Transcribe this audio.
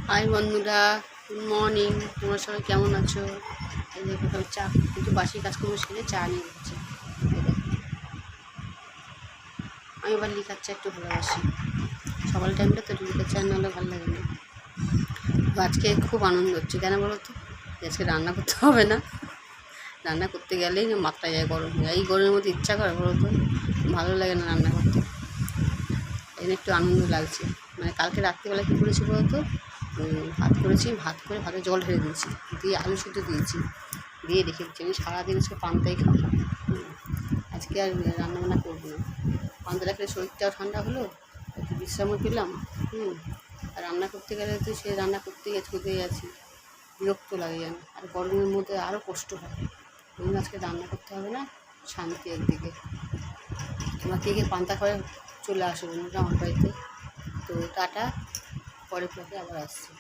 High বন্ধুরা, good morning. তোমরা সবাই কেমন আছো? এই যে কোথাও চা, কিন্তু বাসি কাজকর্ম সেরে চা নিয়ে এসেছি। আমি আবার লিকার চা একটু ভালোবাসি। সকাল টাইমটা তো লিকার চা নাহলে ভালো লাগে না। তো আজকে খুব আনন্দ হচ্ছে, কেন বলো তো? আজকে রান্না করতে হবে না। রান্না করতে গেলেই না মাথাটা যায় গরম হয়ে। এই গরমের মধ্যে ইচ্ছা করে বলো তো? ভালো লাগে না রান্না করতে। এই জন্য একটু আনন্দ লাগছে। মানে কালকে রাত্রিবেলা কী করেছি বলো তো? ভাত করেছি, ভাত করে ভাতে জল ঢেলে দিয়েছি, দিয়ে আলু সিদ্ধ দিয়েছি, দিয়ে রেখে দিচ্ছি। আমি সারাদিন আজকে পান্তাই খাবো। আজকে আর রান্নাবান্না করবো না। পান্তাটা খেলে শরীরটাও ঠান্ডা হলো, একটু বিশ্রামও পেলাম। আর রান্না করতে গেলে তো সে রান্না করতে গিয়ে ছুটে যাচ্ছি, বিরক্ত লাগে যেন। আর গরমের মধ্যে আরও কষ্ট হয়। ওই আজকে রান্না করতে হবে না, শান্তি একদিকে। তোমরা কে কে পান্তা করে চলে আসো বন্ধুরা আমার বাড়িতে। তো টাটা, পরে ব্লগে আবার আসছি।